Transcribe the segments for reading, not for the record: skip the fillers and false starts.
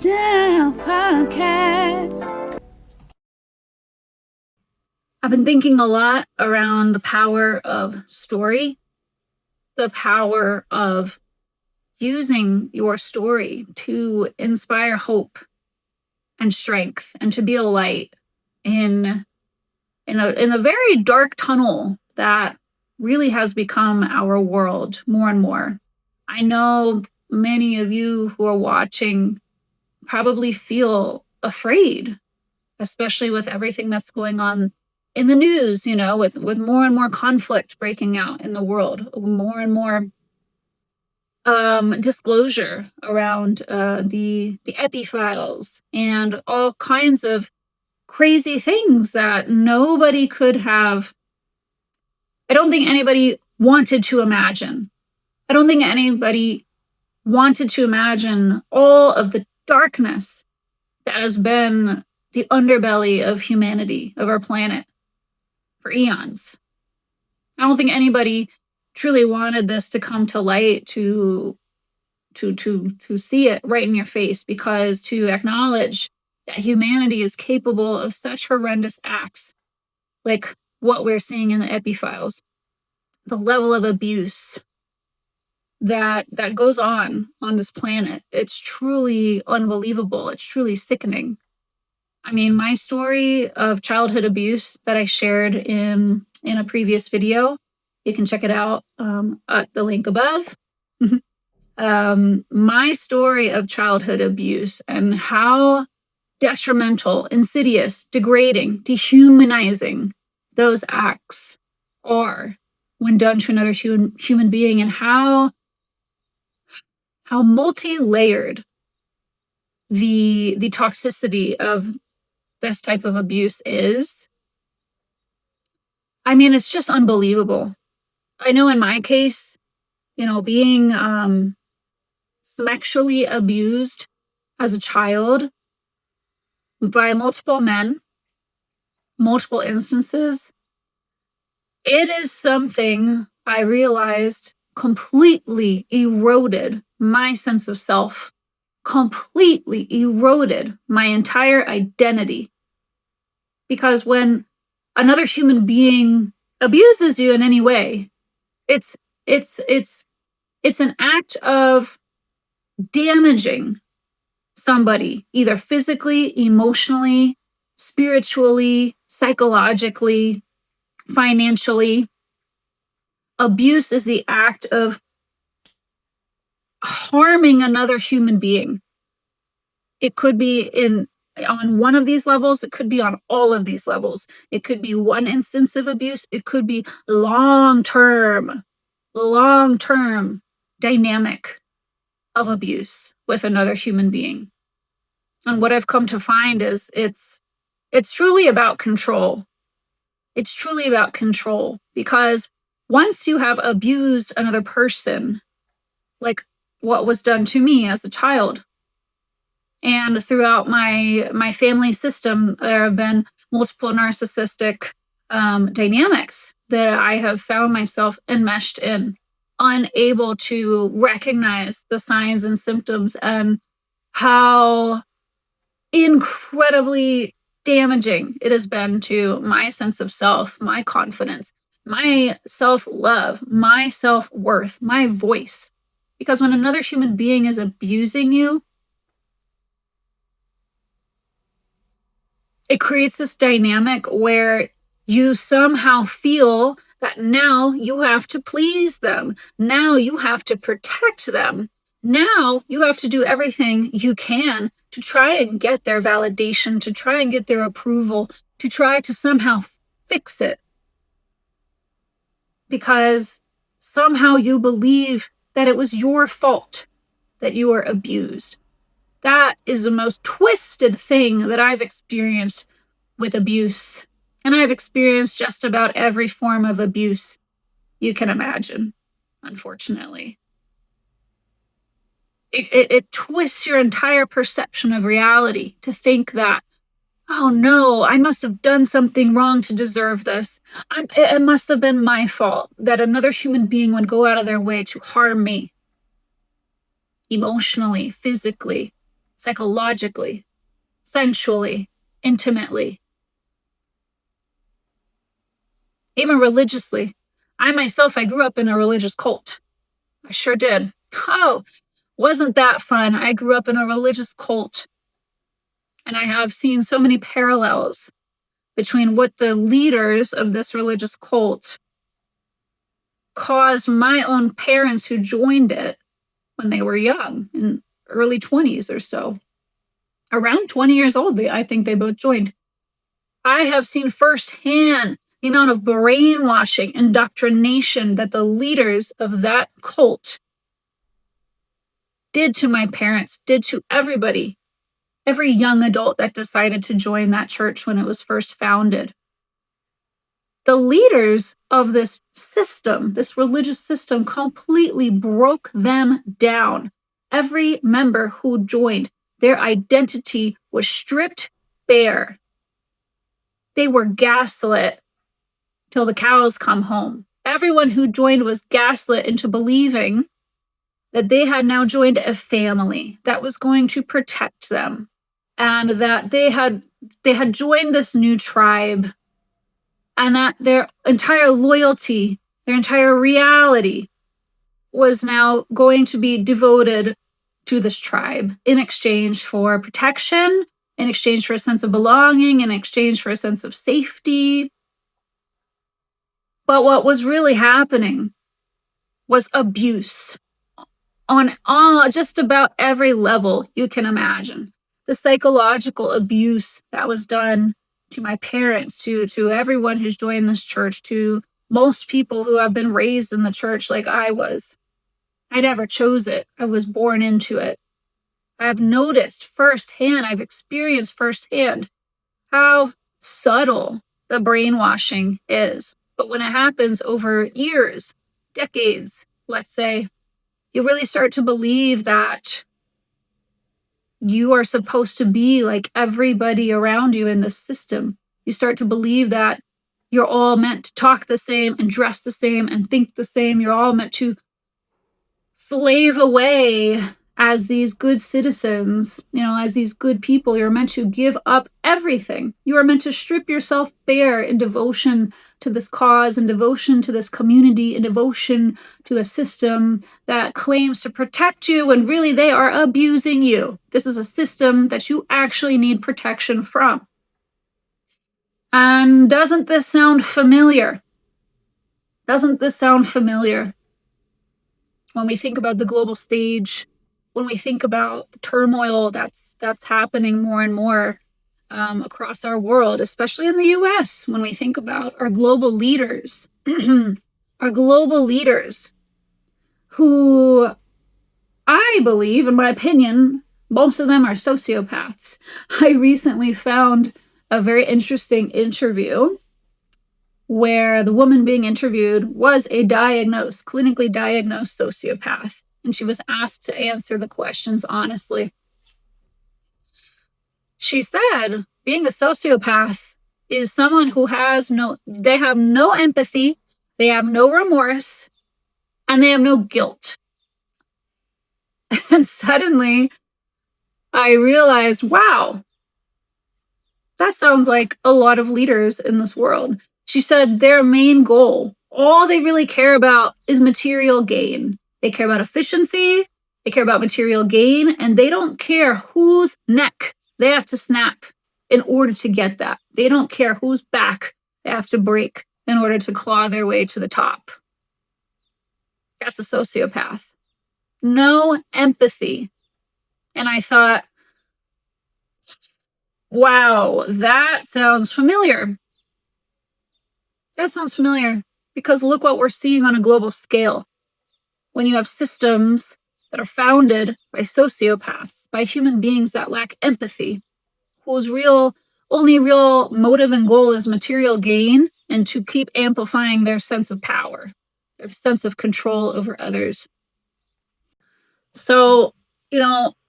Down podcast. I've been thinking a lot around the power of story, the power of using your story to inspire hope and strength and to be a light in a very dark tunnel that really has become our world more and more. I know many of you who are watching probably feel afraid, especially with everything that's going on in the news, with more and more conflict breaking out in the world, more and more disclosure around the epi files and all kinds of crazy things that nobody could have. I don't think anybody wanted to imagine. I don't think anybody wanted to imagine all of the darkness that has been the underbelly of humanity, of our planet, for eons. I don't think anybody truly wanted this to come to light, to see it right in your face, because to acknowledge that humanity is capable of such horrendous acts, like what we're seeing in the epi files, the level of abuse that goes on this planet. It's truly unbelievable. It's truly sickening. I mean, my story of childhood abuse that I shared in a previous video, you can check it out at the link above. My story of childhood abuse and how detrimental, insidious, degrading, dehumanizing those acts are when done to another human being, and how multi-layered the toxicity of this type of abuse is. I mean, it's just unbelievable. I know in my case, being sexually abused as a child by multiple men, multiple instances, it is something I realized completely eroded my sense of self, completely eroded my entire identity. Because when another human being abuses you in any way, it's an act of damaging somebody, either physically, emotionally, spiritually, psychologically, financially. Abuse is the act of harming another human being. It could be on one of these levels. It could be on all of these levels. It could be one instance of abuse. It could be long-term dynamic of abuse with another human being. And what I've come to find is it's truly about control. It's truly about control, because once you have abused another person, like what was done to me as a child, and throughout my family system, there have been multiple narcissistic dynamics that I have found myself enmeshed in, unable to recognize the signs and symptoms, and how incredibly damaging it has been to my sense of self, my confidence, my self-love, my self-worth, my voice. Because when another human being is abusing you, it creates this dynamic where you somehow feel that now you have to please them. Now you have to protect them. Now you have to do everything you can to try and get their validation, to try and get their approval, to try to somehow fix it. Because somehow you believe that it was your fault that you were abused. That is the most twisted thing that I've experienced with abuse. And I've experienced just about every form of abuse you can imagine, unfortunately. It twists your entire perception of reality to think that, oh no, I must have done something wrong to deserve this. It must have been my fault that another human being would go out of their way to harm me emotionally, physically. psychologically, sensually, intimately, even religiously. I grew up in a religious cult. I sure did. Oh, wasn't that fun? I grew up in a religious cult, and I have seen so many parallels between what the leaders of this religious cult caused my own parents who joined it when they were young, in early 20s or so. Around 20 years old, I think they both joined. I have seen firsthand the amount of brainwashing, indoctrination that the leaders of that cult did to my parents, did to everybody, every young adult that decided to join that church when it was first founded. The leaders of this system, this religious system, completely broke them down. Every member who joined, their identity was stripped bare. They were gaslit till the cows come home. Everyone who joined was gaslit into believing that they had now joined a family that was going to protect them, and that they had joined this new tribe, and that their entire loyalty, their entire reality was now going to be devoted to this tribe in exchange for protection, in exchange for a sense of belonging, in exchange for a sense of safety. But what was really happening was abuse on just about every level you can imagine. The psychological abuse that was done to my parents, to everyone who's joined this church, to most people who have been raised in the church like I was. I never chose it. I was born into it. I've noticed firsthand, I've experienced firsthand how subtle the brainwashing is. But when it happens over years, decades, let's say, you really start to believe that you are supposed to be like everybody around you in the system. You start to believe that you're all meant to talk the same and dress the same and think the same. You're all meant to slave away as these good citizens, as these good people. You're meant to give up everything. You are meant to strip yourself bare in devotion to this cause, in devotion to this community, in devotion to a system that claims to protect you when really they are abusing you. This is a system that you actually need protection from. And doesn't this sound familiar? Doesn't this sound familiar? When we think about the global stage, when we think about the turmoil that's happening more and more across our world, especially in the US, when we think about our global leaders, our global leaders who I believe, in my opinion, most of them are sociopaths. I recently found a very interesting interview where the woman being interviewed was a clinically diagnosed sociopath, and she was asked to answer the questions honestly. She said being a sociopath is someone who they have no empathy, they have no remorse, and they have no guilt. And suddenly I realized, wow, that sounds like a lot of leaders in this world. She said their main goal, all they really care about is material gain. They care about efficiency, they care about material gain, and they don't care whose neck they have to snap in order to get that. They don't care whose back they have to break in order to claw their way to the top. That's a sociopath. No empathy. And I thought, wow, that sounds familiar. That sounds familiar because look what we're seeing on a global scale. When you have systems that are founded by sociopaths, by human beings that lack empathy, whose only real motive and goal is material gain and to keep amplifying their sense of power, their sense of control over others. So,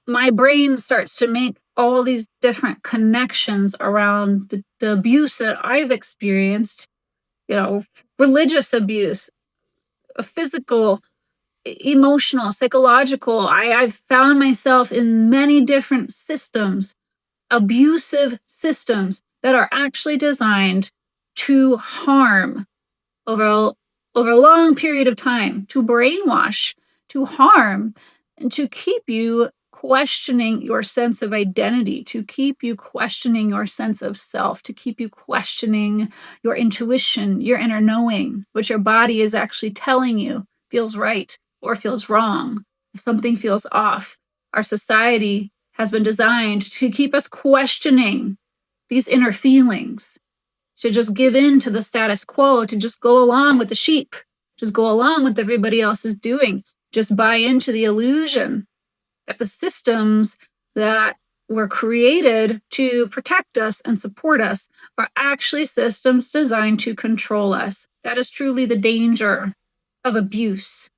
my brain starts to make all these different connections around the abuse that I've experienced, religious abuse, physical emotional, psychological. I've found myself in many different systems, abusive systems that are actually designed to harm over over a long period of time, to brainwash, to harm, and to keep you questioning your sense of identity, to keep you questioning your sense of self, to keep you questioning your intuition, your inner knowing, what your body is actually telling you feels right or feels wrong, if something feels off. Our society has been designed to keep us questioning these inner feelings, to just give in to the status quo, to just go along with the sheep, just go along with everybody else is doing, just buy into the illusion that the systems that were created to protect us and support us are actually systems designed to control us. That is truly the danger of abuse.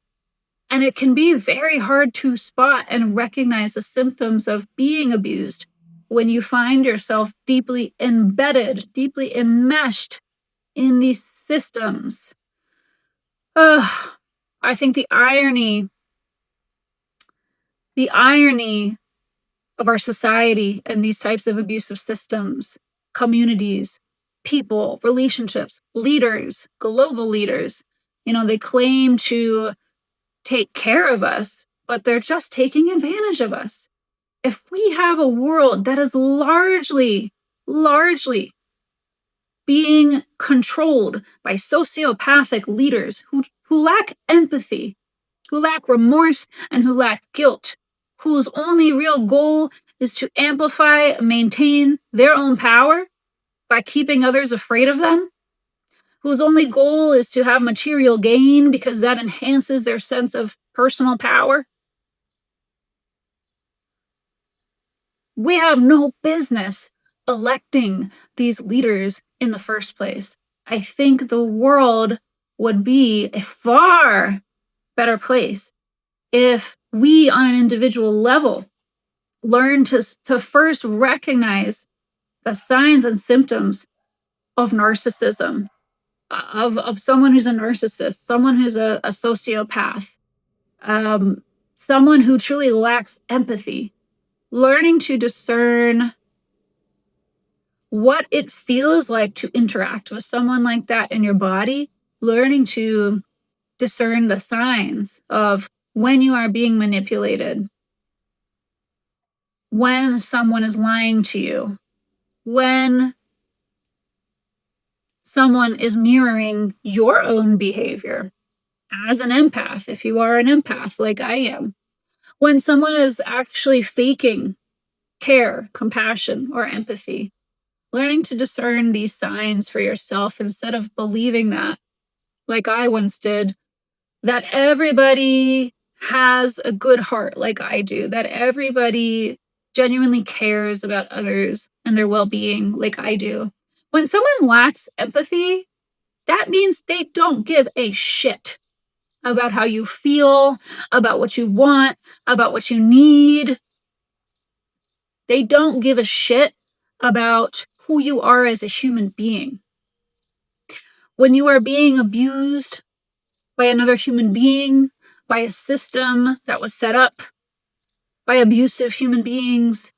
And it can be very hard to spot and recognize the symptoms of being abused when you find yourself deeply embedded, deeply enmeshed in these systems. I think the irony of our society and these types of abusive systems, communities, people, relationships, leaders, global leaders, they claim to take care of us, but they're just taking advantage of us. If we have a world that is largely being controlled by sociopathic leaders who lack empathy, who lack remorse, and who lack guilt, whose only real goal is to amplify and maintain their own power by keeping others afraid of them, whose only goal is to have material gain because that enhances their sense of personal power. We have no business electing these leaders in the first place. I think the world would be a far better place if we, on an individual level, learn to first recognize the signs and symptoms of narcissism, of someone who's a narcissist, someone who's a sociopath, someone who truly lacks empathy, learning to discern what it feels like to interact with someone like that in your body, learning to discern the signs of when you are being manipulated, when someone is lying to you, when someone is mirroring your own behavior as an empath, if you are an empath like I am, when someone is actually faking care, compassion, or empathy, learning to discern these signs for yourself instead of believing that, like I once did, that everybody has a good heart like I do, that everybody genuinely cares about others and their well-being like I do. When someone lacks empathy, that means they don't give a shit about how you feel, about what you want, about what you need. They don't give a shit about who you are as a human being. When you are being abused by another human being, by a system that was set up by abusive human beings,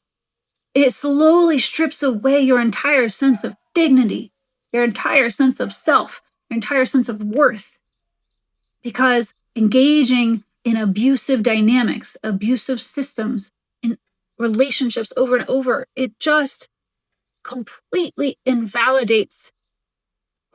it slowly strips away your entire sense of dignity, your entire sense of self, your entire sense of worth. Because engaging in abusive dynamics, abusive systems, in relationships over and over, it just completely invalidates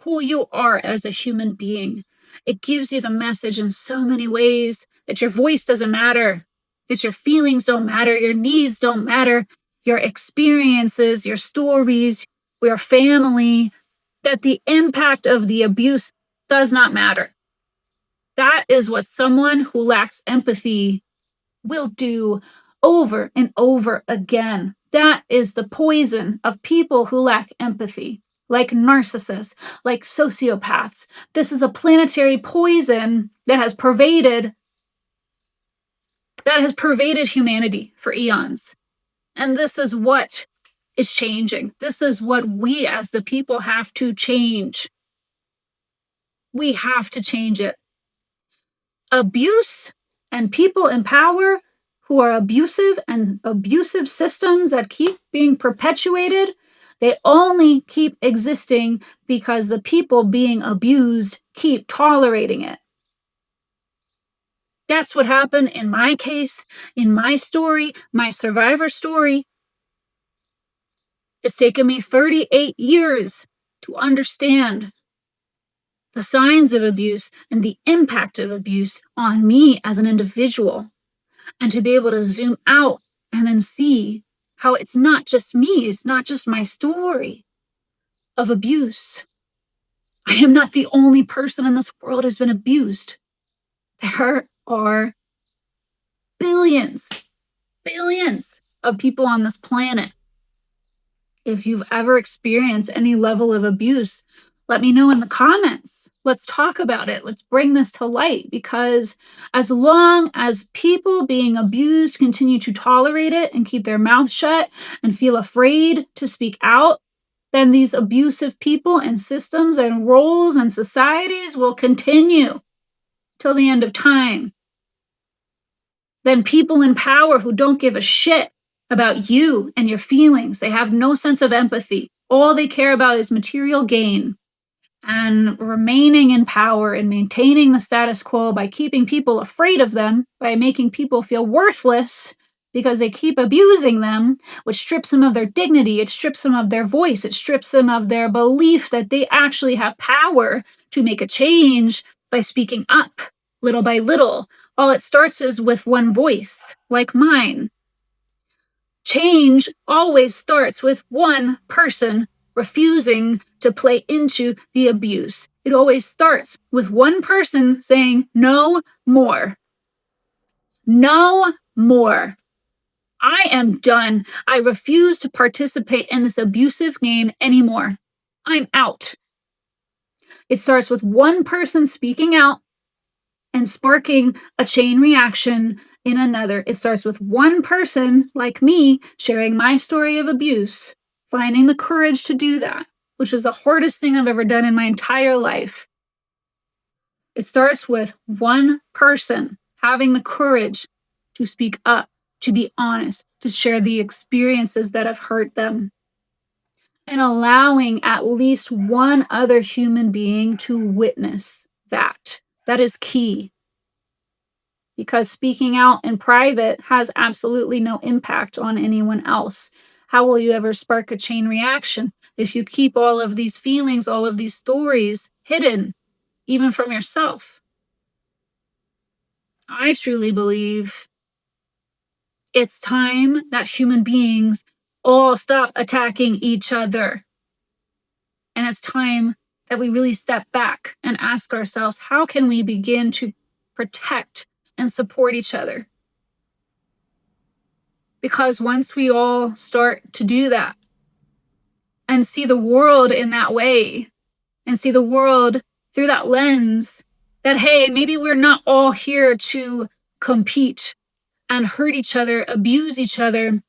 who you are as a human being. It gives you the message in so many ways that your voice doesn't matter, that your feelings don't matter, your needs don't matter, your experiences, your stories, your family, that the impact of the abuse does not matter. That is what someone who lacks empathy will do over and over again. That is the poison of people who lack empathy, like narcissists, like sociopaths. This is a planetary poison that has pervaded humanity for eons. And this is what is changing. This is what we as the people have to change. We have to change it. Abuse And people in power who are abusive and abusive systems that keep being perpetuated, they only keep existing because the people being abused keep tolerating it. That's what happened in my case, in my story, my survivor story. It's taken me 38 years to understand the signs of abuse and the impact of abuse on me as an individual, and to be able to zoom out and then see how it's not just me, it's not just my story of abuse. I am not the only person in this world who's been abused. There are billions of people on this planet. If you've ever experienced any level of abuse, let me know in the comments. Let's talk about it. Let's bring this to light, because as long as people being abused continue to tolerate it and keep their mouth shut and feel afraid to speak out, then these abusive people and systems and roles and societies will continue till the end of time. Then people in power who don't give a shit about you and your feelings, they have no sense of empathy. All they care about is material gain and remaining in power and maintaining the status quo by keeping people afraid of them, by making people feel worthless because they keep abusing them, which strips them of their dignity, it strips them of their voice, it strips them of their belief that they actually have power to make a change by speaking up little by little. All it starts is with one voice, like mine. Change always starts with one person refusing to play into the abuse. It always starts with one person saying, no more. No more. I am done. I refuse to participate in this abusive game anymore. I'm out. It starts with one person speaking out and sparking a chain reaction in another. It starts with one person like me sharing my story of abuse, finding the courage to do that, which is the hardest thing I've ever done in my entire life. It starts with one person having the courage to speak up, to be honest, to share the experiences that have hurt them, and allowing at least one other human being to witness that. That is key. Because speaking out in private has absolutely no impact on anyone else. How will you ever spark a chain reaction if you keep all of these feelings, all of these stories hidden, even from yourself? I truly believe it's time that human beings all stop attacking each other. And it's time that we really step back and ask ourselves, how can we begin to protect and support each other? Because once we all start to do that and see the world in that way and see the world through that lens, that, hey, maybe we're not all here to compete and hurt each other, abuse each other,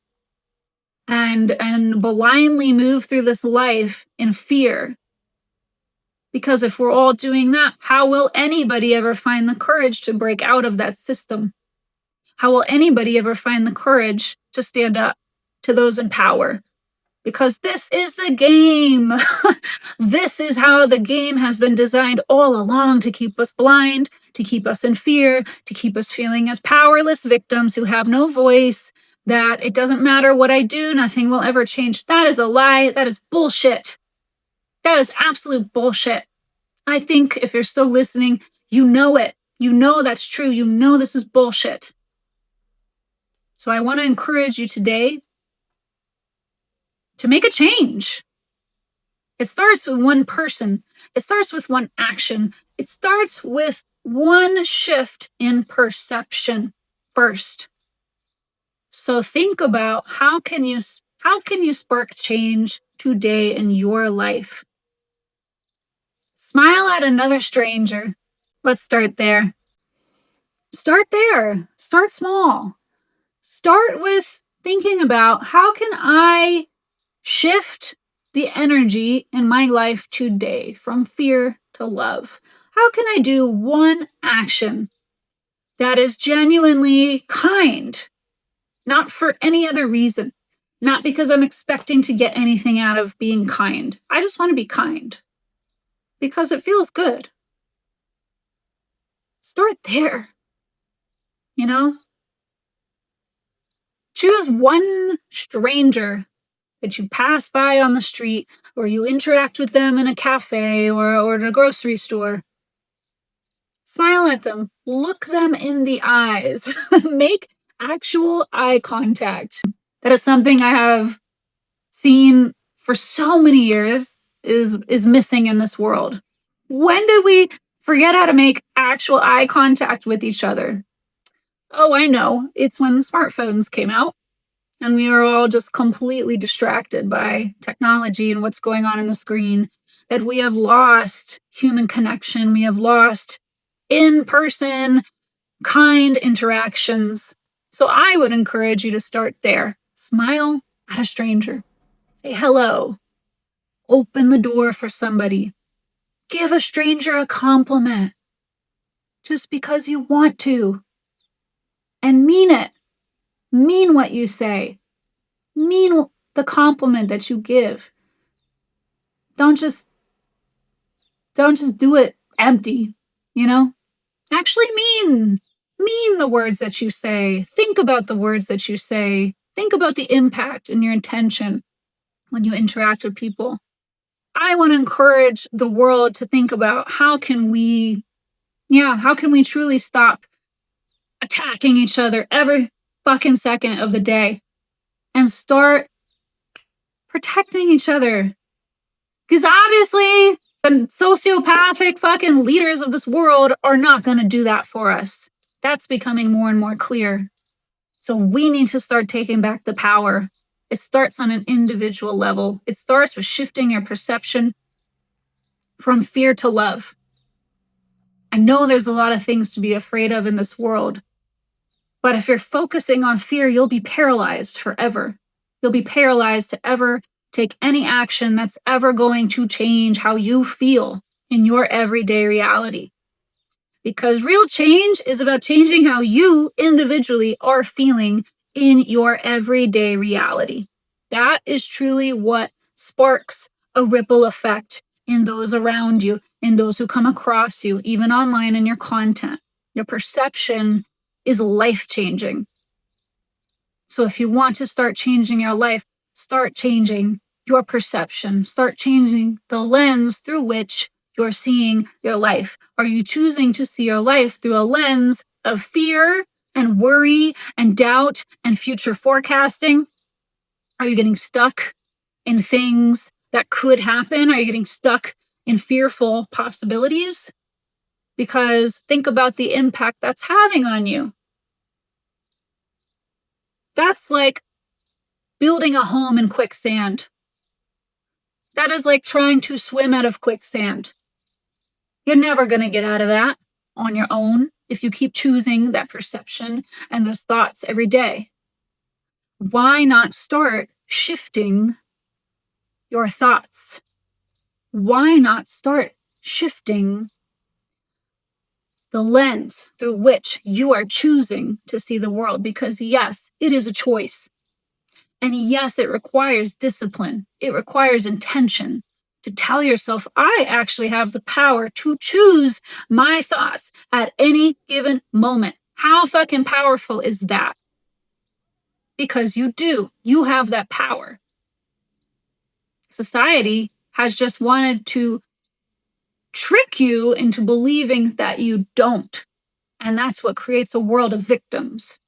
and blindly move through this life in fear. Because if we're all doing that, how will anybody ever find the courage to break out of that system? How will anybody ever find the courage to stand up to those in power? Because this is the game. This is how the game has been designed all along, to keep us blind, to keep us in fear, to keep us feeling as powerless victims who have no voice, that it doesn't matter what I do, nothing will ever change. That is a lie. That is bullshit. That is absolute bullshit. I think if you're still listening, you know it. You know that's true. You know this is bullshit. So I want to encourage you today to make a change. It starts with one person. It starts with one action. It starts with one shift in perception first. So think about how can you spark change today in your life? Smile at another stranger. Let's start there. Start there. Start small. Start with thinking about, how can I shift the energy in my life today from fear to love? How can I do one action that is genuinely kind, not for any other reason, not because I'm expecting to get anything out of being kind. I just want to be kind because it feels good. Start there, you know? Choose one stranger that you pass by on the street or you interact with them in a cafe or at a grocery store. Smile at them, look them in the eyes, make actual eye contact. That is something I have seen for so many years is missing in this world. When did we forget how to make actual eye contact with each other? Oh, I know. It's when the smartphones came out and we were all just completely distracted by technology and what's going on in the screen that we have lost human connection. We have lost in-person kind interactions. So I would encourage you to start there. Smile at a stranger. Say hello. Open the door for somebody. Give a stranger a compliment just because you want to. And mean it. Mean what you say. Mean the compliment that you give. Don't just do it empty, you know? Actually mean the words that you say. Think about the words that you say. Think about the impact and your intention when you interact with people. I want to encourage the world to think about how can we truly stop attacking each other every fucking second of the day and start protecting each other. Because obviously, the sociopathic fucking leaders of this world are not going to do that for us. That's becoming more and more clear. So we need to start taking back the power. It starts on an individual level. It starts with shifting your perception from fear to love. I know there's a lot of things to be afraid of in this world, but if you're focusing on fear, you'll be paralyzed forever. You'll be paralyzed to ever take any action that's ever going to change how you feel in your everyday reality. Because real change is about changing how you individually are feeling in your everyday reality. That is truly what sparks a ripple effect in those around you, in those who come across you, even online in your content. Your perception is life-changing. So if you want to start changing your life, start changing your perception. Start changing the lens through which you're seeing your life. Are you choosing to see your life through a lens of fear and worry and doubt and future forecasting? Are you getting stuck in things that could happen? Are you getting stuck in fearful possibilities? Because think about the impact that's having on you. That's like building a home in quicksand. That is like trying to swim out of quicksand. You're never going to get out of that on your own if you keep choosing that perception and those thoughts every day. Why not start shifting your thoughts? Why not start shifting the lens through which you are choosing to see the world? Because yes, it is a choice. And yes, it requires discipline. It requires intention to tell yourself, I actually have the power to choose my thoughts at any given moment. How fucking powerful is that? Because you do. You have that power. Society has just wanted to trick you into believing that you don't. And that's what creates a world of victims.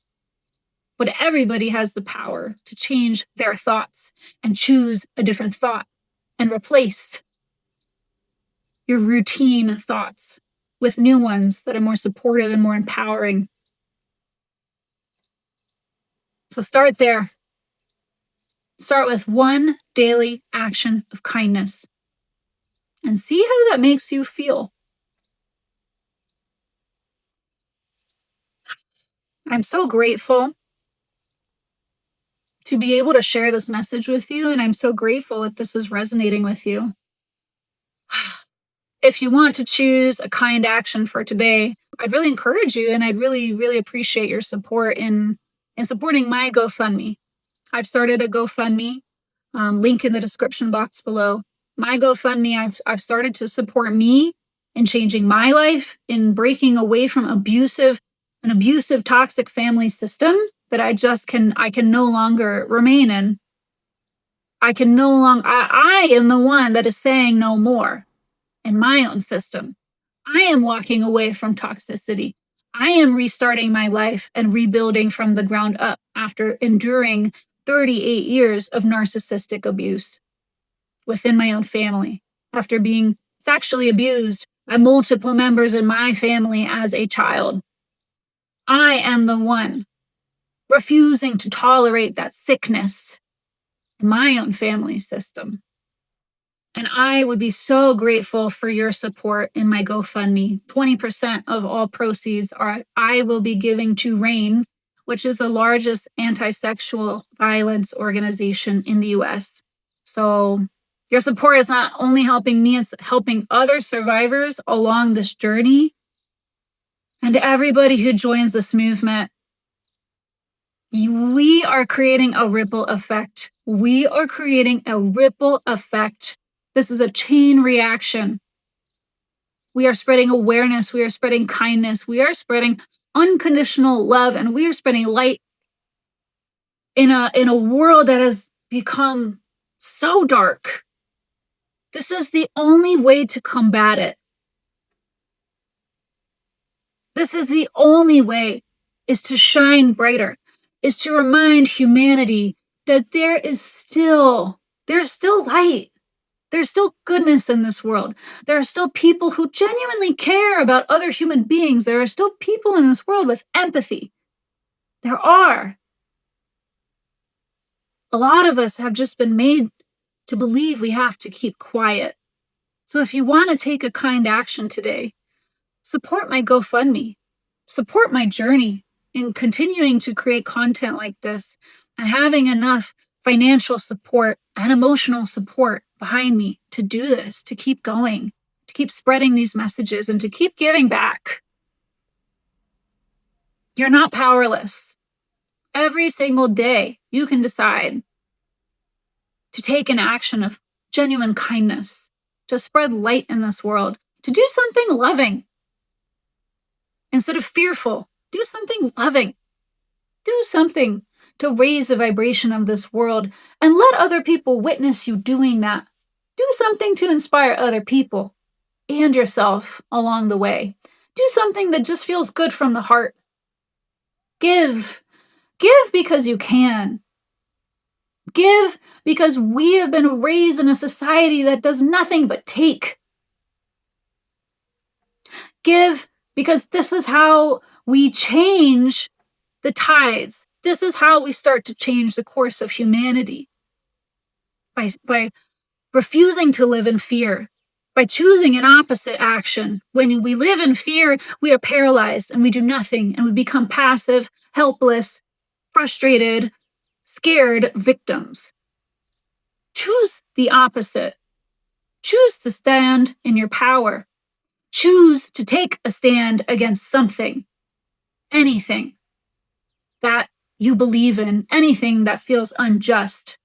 But everybody has the power to change their thoughts and choose a different thought and replace your routine thoughts with new ones that are more supportive and more empowering. So start there. Start with one daily action of kindness and see how that makes you feel. I'm so grateful to be able to share this message with you, and I'm so grateful that this is resonating with you. If you want to choose a kind action for today, I'd really encourage you, and I'd really, really appreciate your support in supporting my GoFundMe. I've started a GoFundMe, link in the description box below. My GoFundMe, I've started to support me in changing my life, in breaking away from an abusive, toxic family system that I can no longer remain in. I am the one that is saying no more in my own system. I am walking away from toxicity. I am restarting my life and rebuilding from the ground up after enduring 38 years of narcissistic abuse within my own family, after being sexually abused by multiple members in my family as a child. I am the one refusing to tolerate that sickness in my own family system. And I would be so grateful for your support in my GoFundMe. 20% of all proceeds I will be giving to RAIN, which is the largest anti-sexual violence organization in the US. So your support is not only helping me, it's helping other survivors along this journey. And everybody who joins this movement, we are creating a ripple effect. We are creating a ripple effect. This is a chain reaction. We are spreading awareness. We are spreading kindness. We are spreading unconditional love, and we are spreading light in a world that has become so dark. This is the only way to combat it. This is the only way, is to shine brighter, is to remind humanity that there's still light. There's still goodness in this world. There are still people who genuinely care about other human beings. There are still people in this world with empathy. There are. A lot of us have just been made to believe we have to keep quiet. So if you want to take a kind action today, support my GoFundMe. Support my journey in continuing to create content like this and having enough financial support and emotional support behind me to do this, to keep going, to keep spreading these messages, and to keep giving back. You're not powerless. Every single day, you can decide to take an action of genuine kindness, to spread light in this world, to do something loving. Instead of fearful, do something loving. Do something to raise the vibration of this world and let other people witness you doing that. Do something to inspire other people and yourself along the way. Do something that just feels good from the heart. Give. Give because you can. Give because we have been raised in a society that does nothing but take. Give because this is how we change the tides. This is how we start to change the course of humanity. By refusing to live in fear, by choosing an opposite action. When we live in fear, we are paralyzed and we do nothing, and we become passive, helpless, frustrated, scared victims. Choose the opposite. Choose to stand in your power. Choose to take a stand against something, anything that you believe in, anything that feels unjust.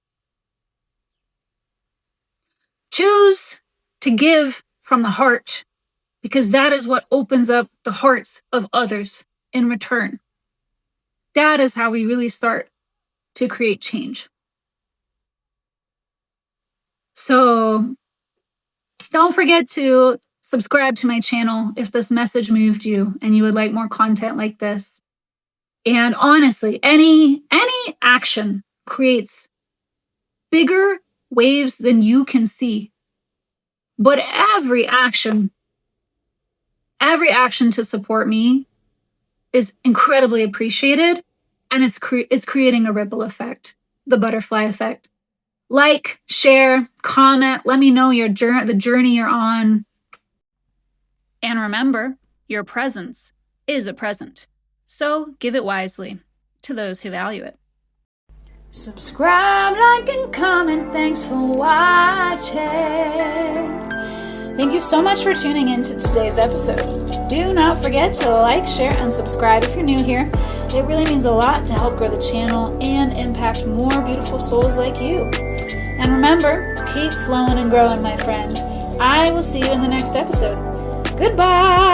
Choose to give from the heart, because that is what opens up the hearts of others in return. That is how we really start to create change. So don't forget to subscribe to my channel if this message moved you and you would like more content like this. And honestly, any action creates bigger waves than you can see. But every action to support me is incredibly appreciated, and it's creating a ripple effect, the butterfly effect. Like, share, comment, let me know the journey you're on. And remember, your presence is a present. So give it wisely to those who value it. Subscribe, like, and comment. Thanks for watching. Thank you so much for tuning in to today's episode. Do not forget to like, share, and subscribe if you're new here. It really means a lot to help grow the channel and impact more beautiful souls like you. And remember, keep flowing and growing, my friend. I will see you in the next episode. Goodbye!